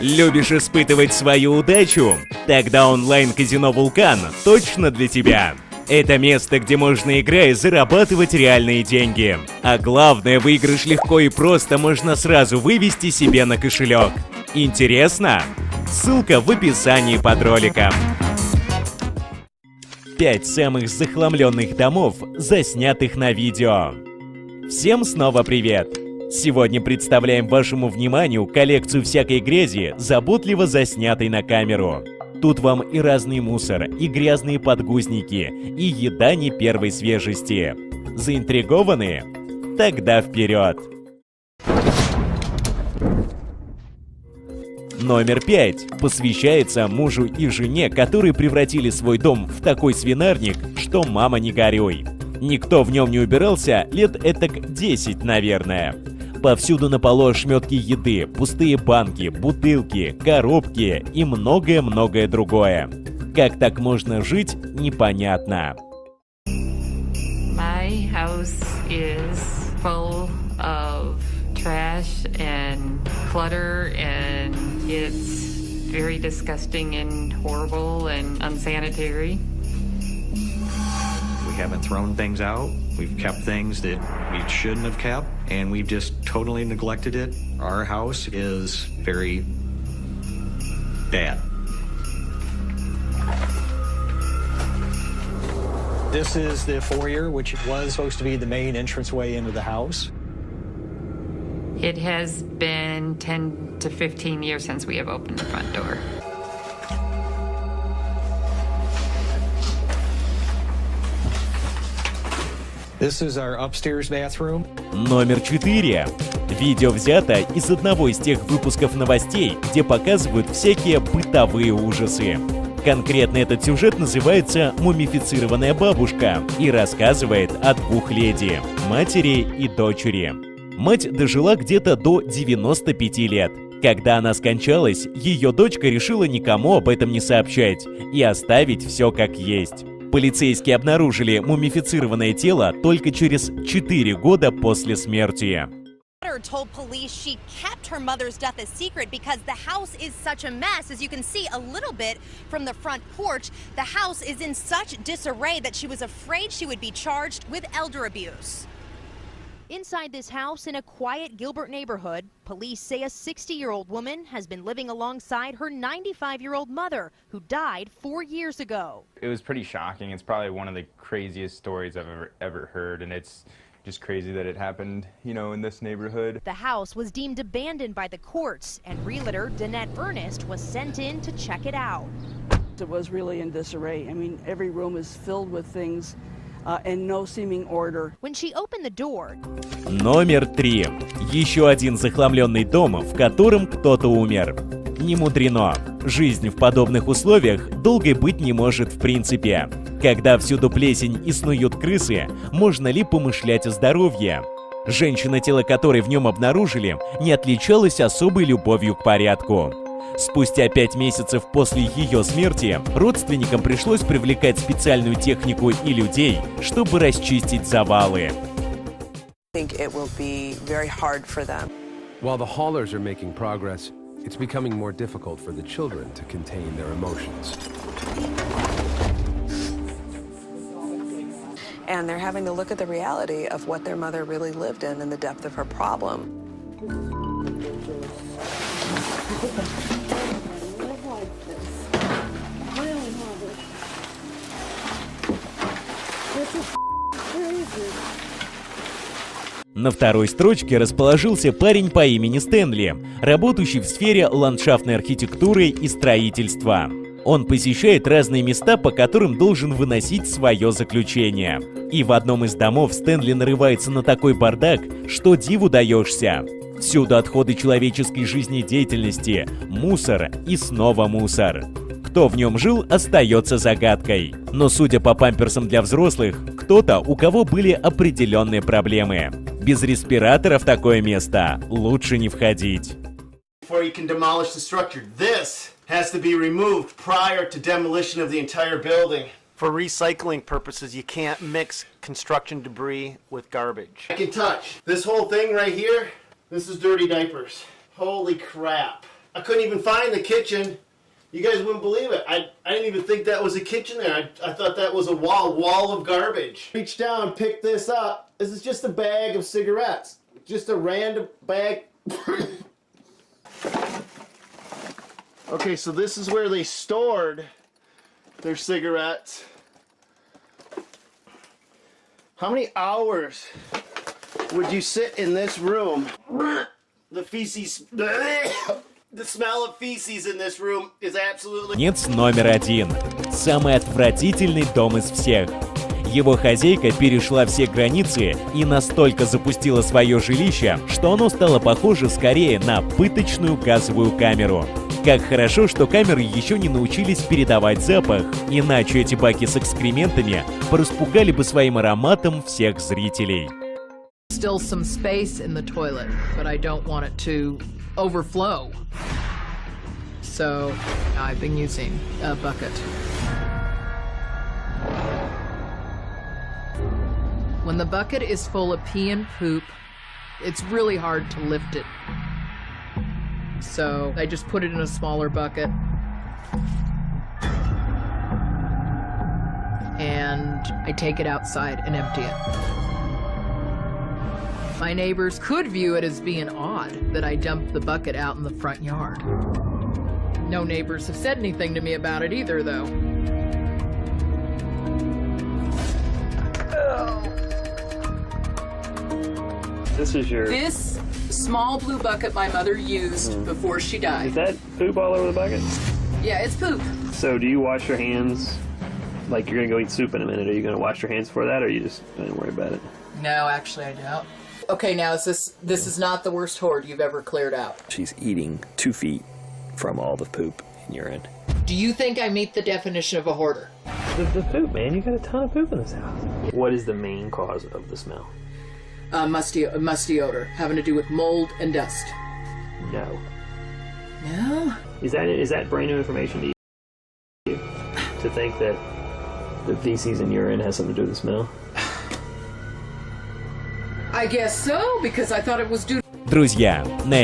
Любишь испытывать свою удачу? Тогда онлайн-казино «Вулкан» точно для тебя. Это место, где можно, играя, зарабатывать реальные деньги. А главное, выигрыш легко и просто можно сразу вывести себе на кошелек. Интересно? Ссылка в описании под роликом. 5 самых захламленных домов, заснятых на видео. Всем снова привет! Сегодня представляем вашему вниманию коллекцию всякой грязи, заботливо заснятой на камеру. Тут вам и разный мусор, и грязные подгузники, и еда не первой свежести. Заинтригованы? Тогда вперед! Номер 5 посвящается мужу и жене, которые превратили свой дом в такой свинарник, что мама не горюй. Никто в нем не убирался лет этак 10, наверное. Повсюду на полу ошметки еды, пустые банки, бутылки, коробки и многое-многое другое. Как так можно жить, непонятно. My house is full of trash and clutter, and it's very disgusting and horrible and unsanitary. We haven't thrown things out. We've kept things that we shouldn't have kept, and we've just totally neglected it. Our house is very bad. This is the foyer, which was supposed to be the main entranceway into the house. It has been 10 to 15 years since we have opened the front door. This is our upstairs bathroom. Номер 4. Видео взято из одного из тех выпусков новостей, где показывают всякие бытовые ужасы. Конкретно этот сюжет называется «Мумифицированная бабушка» и рассказывает о двух леди – матери и дочери. Мать дожила где-то до 95 лет. Когда она скончалась, ее дочка решила никому об этом не сообщать и оставить все как есть. Полицейские обнаружили мумифицированное тело только через 4 года после смерти. Told police she kept her mother's death a secret because the house is such a mess. As you can see a little bit from the front porch, the house is in such disarray that she was afraid she would be charged with elder abuse. Inside this house in a quiet Gilbert neighborhood, police say a 60-year-old woman has been living alongside her 95-year-old mother, who died 4 years ago. It was pretty shocking. It's probably one of the craziest stories I've ever heard, and it's just crazy that it happened, you know, in this neighborhood. The house was deemed abandoned by the courts, and realtor Danette Ernest was sent in to check it out. It was really in disarray. I mean, every room is filled with things in no seeming order. When she opened the door... Номер 3. Еще один захламленный дом, в котором кто-то умер. Не мудрено. Жизнь в подобных условиях долгой быть не может в принципе. Когда всюду плесень и снуют крысы, можно ли помышлять о здоровье? Женщина, тело которой в нем обнаружили, не отличалась особой любовью к порядку. Спустя 5 месяцев после ее смерти родственникам пришлось привлекать специальную технику и людей, чтобы расчистить завалы. While the haulers are making progress, it's becoming more difficult for the children to contain their emotions. And they're having to look at the reality of what their mother really lived in and the depth of her problem. На второй строчке расположился парень по имени Стэнли, работающий в сфере ландшафтной архитектуры и строительства. Он посещает разные места, по которым должен выносить свое заключение. И в одном из домов Стэнли нарывается на такой бардак, что диву даешься. Всюду отходы человеческой жизнедеятельности, мусор и снова мусор. Кто в нем жил, остается загадкой. Но судя по памперсам для взрослых, кто-то, у кого были определенные проблемы. Без респиратора в такое место лучше не входить. Has to be removed prior to demolition of the entire building. For recycling purposes, you can't mix construction debris with garbage. I can touch. This whole thing right here, this is dirty diapers. Holy crap. I couldn't even find the kitchen. You guys wouldn't believe it. I didn't even think that was a kitchen there. I thought that was a wall of garbage. Reached down, picked this up. This is just a bag of cigarettes. Just a random bag. Okay, so this is where they stored their cigarettes. How many hours would you sit in this room? The feces... The smell of feces in this room is absolutely... Конец номер 1. Самый отвратительный дом из всех. Его хозяйка перешла все границы и настолько запустила свое жилище, что оно стало похоже скорее на пыточную газовую камеру. Как хорошо, что камеры еще не научились передавать запах, иначе эти баки с экскрементами пораспугали бы своим ароматом всех зрителей. Still some space in the toilet, but I don't want it to overflow. So I've been using a bucket. When the bucket is full of pee and poop, it's really hard to lift it. So I just put it in a smaller bucket. And I take it outside and empty it. My neighbors could view it as being odd that I dumped the bucket out in the front yard. No neighbors have said anything to me about it either, though. This small blue bucket my mother used before she died. Is that poop all over the bucket? Yeah, it's poop. So do you wash your hands? Like you're gonna go eat soup in a minute. Are you gonna wash your hands for that, or you just don't worry about it? No, actually I don't. Okay, now this is not the worst hoard you've ever cleared out. She's eating 2 feet from all the poop and urine. Do you think I meet the definition of a hoarder? The poop, man. You got a ton of poop in this house. What is the main cause of the smell? Musty odor, having to do with mold and dust. No. No? Is that brand new information to you? To think that the feces and urine has something to do with the smell? I guess so, because I thought it was due. Друзья, на